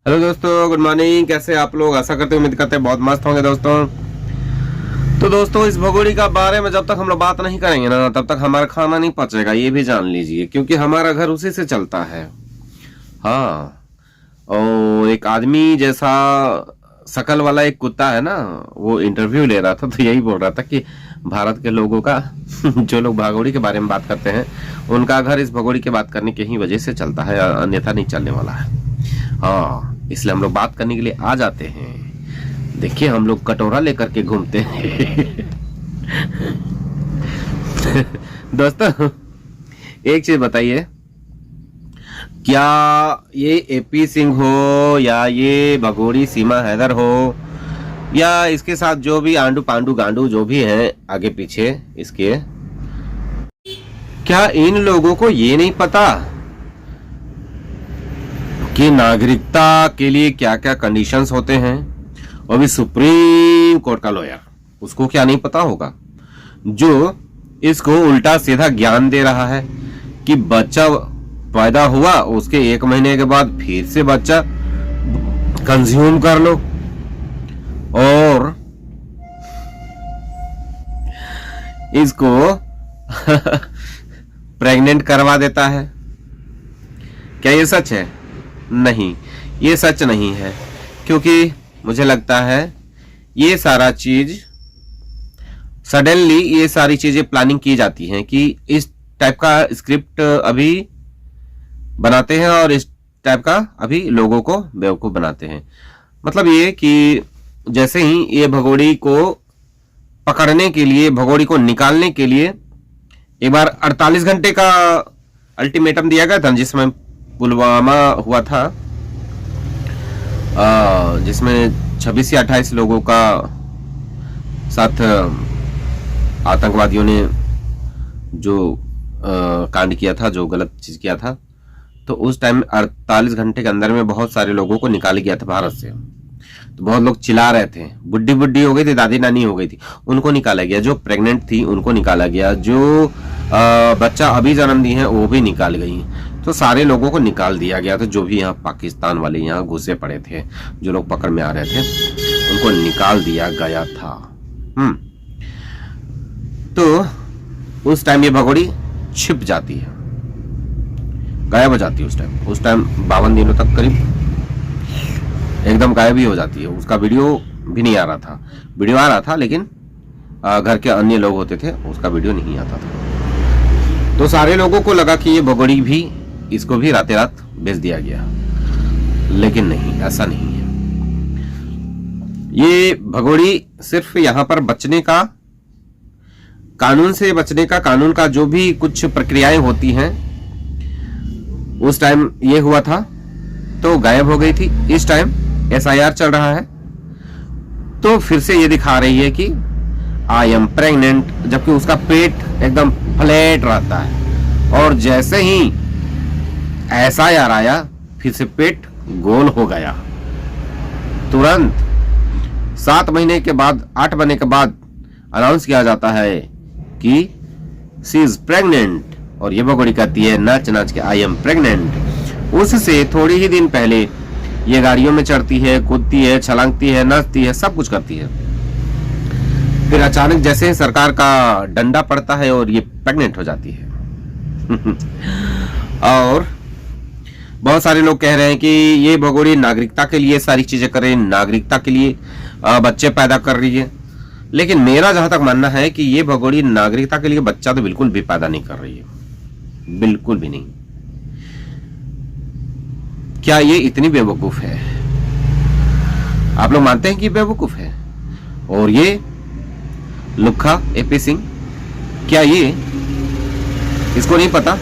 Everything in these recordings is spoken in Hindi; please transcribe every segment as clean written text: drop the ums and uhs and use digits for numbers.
हेलो दोस्तों, गुड मॉर्निंग। कैसे आप लोग? आशा करते उम्मीद करते हैं बहुत मस्त होंगे दोस्तों। तो दोस्तों, इस भगोड़ी का बारे में जब तक हम लोग बात नहीं करेंगे ना, तब तक हमारा खाना नहीं पचेगा, ये भी जान लीजिए, क्योंकि हमारा घर उसी से चलता है। हाँ। और एक आदमी जैसा शकल वाला एक कुत्ता है ना, वो इंटरव्यू ले रहा था, तो यही बोल रहा था कि भारत के लोगों का जो लोग भगोड़ी के बारे में बात करते हैं, उनका घर इस भगोड़ी के बात करने के ही वजह से चलता है, अन्यथा नहीं चलने वाला है। हाँ, इसलिए हम लोग बात करने के लिए आ जाते हैं। देखिए, हम लोग कटोरा लेकर के घूमते हैं। दोस्तों, एक चीज बताइए, क्या ये एपी सिंह हो या ये भगोड़ी सीमा हैदर हो या इसके साथ जो भी आंडू पांडू गांडू जो भी हैं आगे पीछे इसके, क्या इन लोगों को ये नहीं पता कि नागरिकता के लिए क्या क्या कंडीशंस होते हैं? और भी सुप्रीम कोर्ट का लॉयर, उसको क्या नहीं पता होगा जो इसको उल्टा सीधा ज्ञान दे रहा है कि बच्चा पैदा हुआ, उसके 1 महीने के बाद फिर से बच्चा कंज्यूम कर लो और इसको प्रेग्नेंट करवा देता है। क्या ये सच है? नहीं, ये सच नहीं है, क्योंकि मुझे लगता है ये सारा चीज सडनली, ये सारी चीजें प्लानिंग की जाती हैं कि इस टाइप का स्क्रिप्ट अभी बनाते हैं और इस टाइप का अभी लोगों को बेवकूफ बनाते हैं। मतलब ये कि जैसे ही ये भगोड़ी को पकड़ने के लिए, भगोड़ी को निकालने के लिए एक बार 48 घंटे का अल्टीमेटम दिया गया था, जिसमें पुलवामा हुआ था, जिसमें 26 या 28 लोगों का साथ आतंकवादियों ने जो कांड किया था, जो गलत चीज किया था, तो उस टाइम 48 घंटे के अंदर में बहुत सारे लोगों को निकाल गया था भारत से। तो बहुत लोग चिल्ला रहे थे, बुढ़ी बुढ़ी हो गई थी, दादी नानी हो गई थी, उनको निकाला गया। जो प्रेग्नेंट थी उनको निकाला गया, जो बच्चा अभी जन्म दी है वो भी निकाल गई। तो सारे लोगों को निकाल दिया गया था, जो भी यहाँ पाकिस्तान वाले यहाँ घुसे पड़े थे, जो लोग पकड़ में आ रहे थे, उनको निकाल दिया गया था। तो उस टाइम ये भगोड़ी छिप जाती है, गायब हो जाती है। उस टाइम 52 दिनों तक करीब एकदम गायब ही हो जाती है। उसका वीडियो भी नहीं आ रहा था, वीडियो आ रहा था लेकिन घर के अन्य लोग होते थे, उसका वीडियो नहीं आता था। तो सारे लोगों को लगा कि ये भगोड़ी भी, इसको भी रातें रात भेज दिया गया, लेकिन नहीं, ऐसा नहीं है। ये भगोड़ी सिर्फ यहाँ पर बचने का, कानून से बचने का, कानून का जो भी कुछ प्रक्रियाएं होती हैं, उस टाइम ये हुआ था तो गायब हो गई थी। इस टाइम SIR चल रहा है, तो फिर से ये दिखा रही है कि आई एम प्रेग्नेंट, जबकि उसका पेट एकदम फ्लैट रहता है, और जैसे ही SIR आया फिर से पेट गोल हो गया। तुरंत 7 महीने के बाद, 8 महीने के बाद अनाउंस किया जाता है कि शी इज प्रेग्नेंट, और ये भगोड़ी कहती है नाच नाच के आई एम प्रेग्नेंट। उससे थोड़ी ही दिन पहले ये गाड़ियों में चढ़ती है, कूदती है, छलांगती है, नाचती है, सब कुछ करती है। फिर अचानक जैसे सरकार का डंडा पड़ता है और ये प्रेग्नेंट हो जाती है। और बहुत सारे लोग कह रहे हैं कि ये भगोड़ी नागरिकता के लिए सारी चीजें कर रही है, नागरिकता के लिए बच्चे पैदा कर रही है। लेकिन मेरा जहां तक मानना है कि ये भगोड़ी नागरिकता के लिए बच्चा तो बिल्कुल भी पैदा नहीं कर रही है, बिल्कुल भी नहीं। क्या ये इतनी बेवकूफ है? आप लोग मानते हैं कि बेवकूफ है? और ये लुक्खा एपी सिंह, क्या ये इसको नहीं पता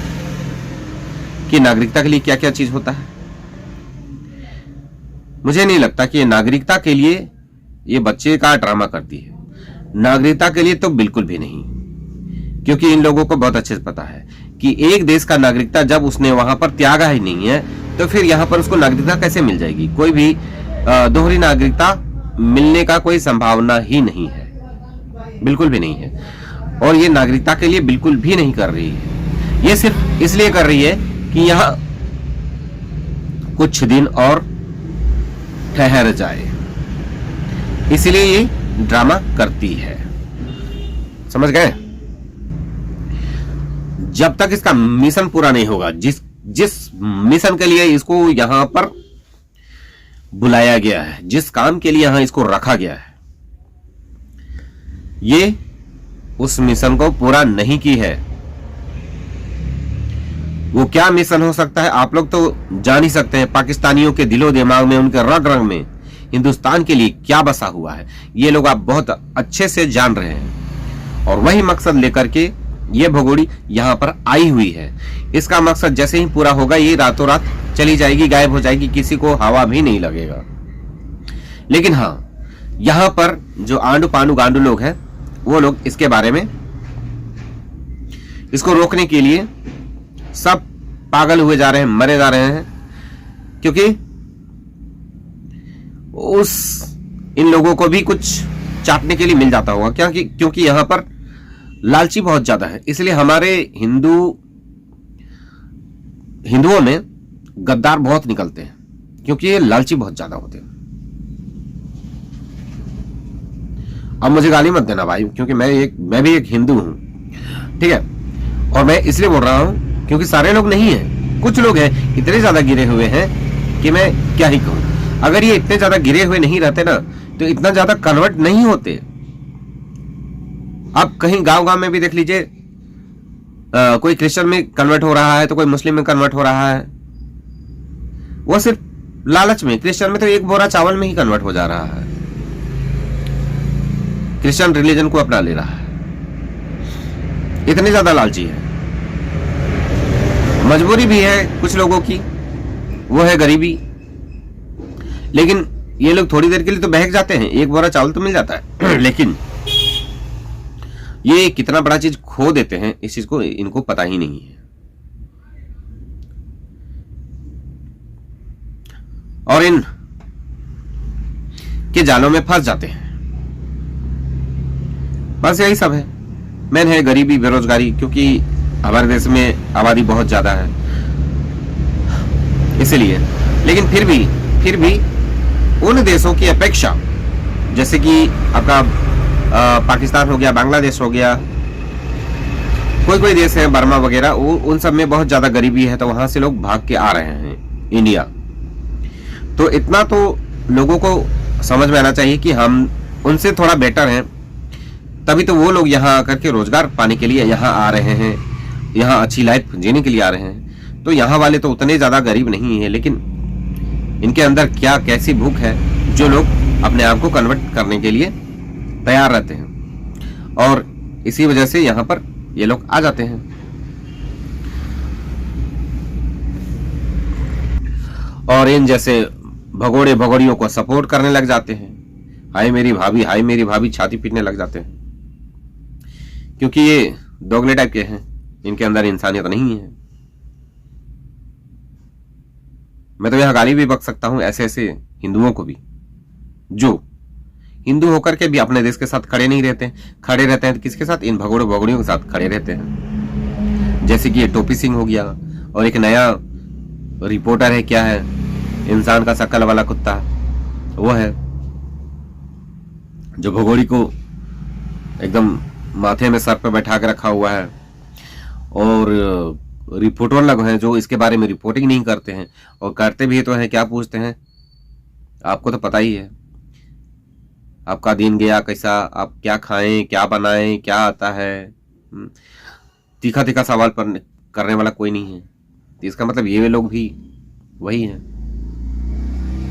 कि नागरिकता के लिए क्या क्या चीज होता है? मुझे नहीं लगता कि ये नागरिकता के लिए ये बच्चे का ड्रामा करती है। नागरिकता के लिए तो बिल्कुल भी नहीं, क्योंकि इन लोगों को बहुत अच्छे से पता है कि एक देश का नागरिकता जब उसने वहां पर त्यागा ही नहीं है, तो फिर यहां पर उसको नागरिकता कैसे मिल जाएगी? कोई भी दोहरी नागरिकता मिलने का कोई संभावना ही नहीं है, बिल्कुल भी नहीं है। और ये नागरिकता के लिए बिल्कुल भी नहीं कर रही है, ये सिर्फ इसलिए कर रही है कि यहाँ कुछ दिन और ठहर जाए, इसलिए ये ड्रामा करती है। समझ गए? जब तक इसका मिशन पूरा नहीं होगा, जिस मिशन के लिए इसको यहां पर बुलाया गया है, जिस काम के लिए यहां इसको रखा गया है, ये उस मिशन को पूरा नहीं की है। वो क्या मिशन हो सकता है आप लोग तो जान ही सकते हैं। पाकिस्तानियों के दिलो दिमाग में, उनके रग रग में हिंदुस्तान के लिए क्या बसा हुआ है, ये लोग आप बहुत अच्छे से जान रहे हैं। और वही मकसद लेकर के ये भगोड़ी यहां पर आई हुई है। इसका मकसद जैसे ही पूरा होगा, ये रातों रात चली जाएगी, गायब हो जाएगी, किसी को हवा भी नहीं लगेगा। लेकिन हां, यहां पर जो आंडू पांडू गांडू लोग हैं, वो लोग इसके बारे में, इसको रोकने के लिए सब पागल हुए जा रहे हैं, मरे जा रहे हैं, क्योंकि इन लोगों को भी कुछ चाटने के लिए मिल जाता होगा। क्योंकि यहां पर लालची बहुत ज्यादा है, इसलिए हमारे हिंदुओं में गद्दार बहुत निकलते हैं, क्योंकि ये लालची बहुत ज्यादा होते हैं। अब मुझे गाली मत देना भाई, क्योंकि मैं भी एक हिंदू हूं, ठीक है। और मैं इसलिए बोल रहा हूं क्योंकि सारे लोग नहीं हैं, कुछ लोग हैं इतने ज्यादा गिरे हुए हैं कि मैं क्या ही कहूं। अगर ये इतने ज्यादा गिरे हुए नहीं रहते ना, तो इतना ज्यादा कन्वर्ट नहीं होते। आप कहीं गांव में भी देख लीजिए, कोई क्रिश्चियन में कन्वर्ट हो रहा है तो कोई मुस्लिम में कन्वर्ट हो रहा है। वो सिर्फ लालच में, क्रिश्चियन में तो एक बोरा चावल में ही कन्वर्ट हो जा रहा है, क्रिश्चियन रिलीजन को अपना ले रहा है। इतने ज्यादा लालची है। मजबूरी भी है कुछ लोगों की, वो है गरीबी। लेकिन ये लोग थोड़ी देर के लिए तो बहक जाते हैं, एक बोरा चावल तो मिल जाता है लेकिन ये कितना बड़ा चीज खो देते हैं, इस चीज को इनको पता ही नहीं है। और इन के जालों में फंस जाते हैं। बस यही सब है। मेन है गरीबी, बेरोजगारी, क्योंकि हमारे देश में आबादी बहुत ज्यादा है इसलिए। लेकिन फिर भी उन देशों की अपेक्षा, जैसे कि आपका पाकिस्तान हो गया, बांग्लादेश हो गया, कोई देश है, बर्मा वगैरह, उन सब में बहुत ज्यादा गरीबी है, तो वहां से लोग भाग के आ रहे हैं इंडिया। तो इतना तो लोगों को समझ में आना चाहिए कि हम उनसे थोड़ा बेटर हैं, तभी तो वो लोग यहाँ आकर के रोजगार पाने के लिए यहाँ आ रहे हैं, यहाँ अच्छी लाइफ जीने के लिए आ रहे हैं। तो यहाँ वाले तो उतने ज्यादा गरीब नहीं है, लेकिन इनके अंदर क्या कैसी भूख है, जो लोग अपने आप को कन्वर्ट करने के लिए तैयार रहते हैं। और इसी वजह से यहाँ पर ये लोग आ जाते हैं। और इन जैसे भगोड़ियों को सपोर्ट करने लग जाते हैं। हाय मेरी भाभी छाती पीटने लग जाते हैं, क्योंकि ये दोगले टाइप के हैं, इनके अंदर इंसानियत नहीं है। मैं तो यहां गाली भी बक सकता हूं ऐसे हिंदुओं को भी, जो हिंदू होकर के भी अपने देश के साथ खड़े नहीं रहते। खड़े रहते हैं तो किसके साथ? इन भगोड़ियों के साथ खड़े रहते हैं। जैसे कि ये टोपी सिंह हो गया, और एक नया रिपोर्टर है, क्या है, इंसान का शक्ल वाला कुत्ता, वो है जो भगोड़ी को एकदम माथे में सर पे बैठा के रखा हुआ है। और रिपोर्टर लोग हैं जो इसके बारे में रिपोर्टिंग नहीं करते हैं, और करते भी तो हैं, क्या पूछते हैं, आपको तो पता ही है, आपका दिन गया कैसा, आप क्या खाएं, क्या बनाएं, क्या आता है। तीखा सवाल पर करने वाला कोई नहीं है। तो इसका मतलब ये लोग भी वही हैं।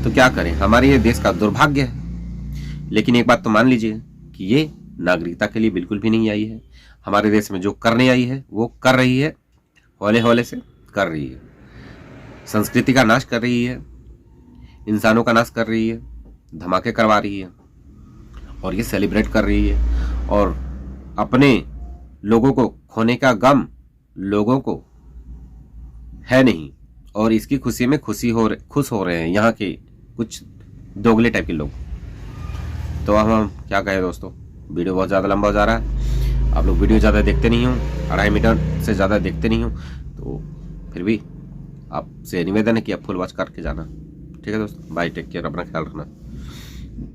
तो क्या करें, हमारे ये देश का दुर्भाग्य है। लेकिन एक बात तो मान लीजिए कि ये नागरिकता के लिए बिल्कुल भी नहीं आई है। हमारे देश में जो करने आई है वो कर रही है, हौले से कर रही है। संस्कृति का नाश कर रही है, इंसानों का नाश कर रही है, धमाके करवा रही है, और ये सेलिब्रेट कर रही है। और अपने लोगों को खोने का गम लोगों को है नहीं, और इसकी खुशी में खुश हो रहे हैं यहाँ के कुछ दोगले टाइप के लोग। तो अब हम क्या कहें दोस्तों, वीडियो बहुत ज़्यादा लंबा हो जा रहा है। आप लोग वीडियो ज़्यादा देखते नहीं हो, 2.5 मिनट से ज़्यादा देखते नहीं हो, तो फिर भी आपसे निवेदन है कि आप फुल वॉच करके जाना। ठीक है दोस्तों, बाय, टेक केयर, अपना ख्याल रखना।